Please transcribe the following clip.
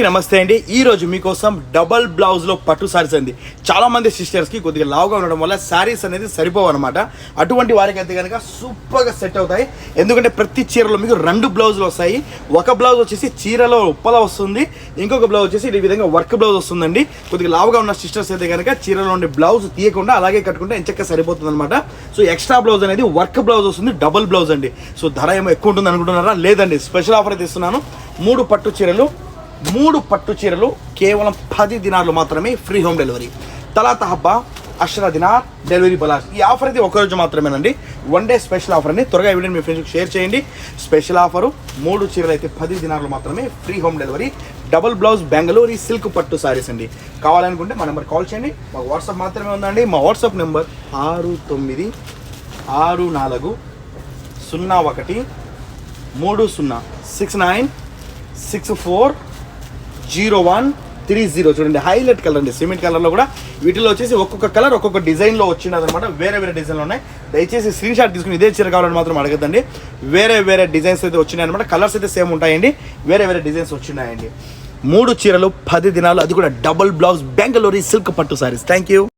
నమస్తే అండి. ఈ రోజు మీకోసం డబల్ బ్లౌజ్ లో పట్టు సారీస్ అండి. చాలా మంది సిస్టర్స్ కి కొద్దిగా లావుగా ఉండడం వల్ల సారీస్ అనేది సరిపోవు అనమాట. అటువంటి వారికి అయితే కనుక సూపర్ గా సెట్ అవుతాయి. ఎందుకంటే ప్రతి చీరలో మీకు 2 బ్లౌజులు వస్తాయి. ఒక బ్లౌజ్ వచ్చేసి చీరలో ఉప్పలా వస్తుంది, ఇంకొక బ్లౌజ్ వచ్చేసి ఈ విధంగా వర్క్ బ్లౌజ్ వస్తుందండి. కొద్దిగా లావుగా ఉన్న సిస్టర్స్ అయితే కనుక చీరలో ఉండే బ్లౌజ్ తీయకుండా అలాగే కట్టుకుంటే ఎంచక్క సరిపోతుంది అనమాట. సో ఎక్స్ట్రా బ్లౌజ్ అనేది వర్క్ బ్లౌజ్ వస్తుంది, డబుల్ బ్లౌజ్ అండి. సో ధర ఏమో ఎక్కువ ఉంటుంది అనుకుంటున్నారా? లేదండి, స్పెషల్ ఆఫర్ అయితే ఇస్తున్నాను. 3 పట్టు చీరలు కేవలం 10 దినార్లు మాత్రమే, ఫ్రీ హోమ్ డెలివరీ. తలాత హబ్బా అష్రా దినార్ డెలివరీ బలాస్. ఈ ఆఫర్ అయితే ఒకరోజు మాత్రమేనండి, 1 డే స్పెషల్ ఆఫర్ అండి. త్వరగా వీడియోని మీ ఫ్రెండ్స్కి షేర్ చేయండి. స్పెషల్ ఆఫరు 3 చీరలు అయితే 10 దినార్లు మాత్రమే, free home delivery. Double blouse Bengaluru silk పట్టు సారీస్ అండి. కావాలనుకుంటే మా నెంబర్ కాల్ చేయండి. మాకు వాట్సాప్ మాత్రమే ఉందండి. మా వాట్సాప్ నెంబర్ 69340130. చూడండి, హైలైట్ కలర్ అండి, సిమెంట్ కలర్లో కూడా. వీటిలో వచ్చేసి ఒక్కొక్క కలర్ ఒక్కొక్క డిజైన్లో వచ్చినది అనమాట. వేరే వేరే డిజైన్లు ఉన్నాయి. దయచేసి స్క్రీన్ షాట్ తీసుకుని ఇదే చీర కావాలని మాత్రం అడగద్దండి. వేరే వేరే డిజైన్స్ అయితే వచ్చినాయి అనమాట. కలర్స్ అయితే సేమ్ ఉంటాయండి, వేరే వేరే డిజైన్స్ వచ్చినాయండి. 3 చీరలు 10 దినాలు, అది కూడా డబుల్ బ్లౌజ్ బెంగళూరు సిల్క్ పట్టు సారీస్. Thank you.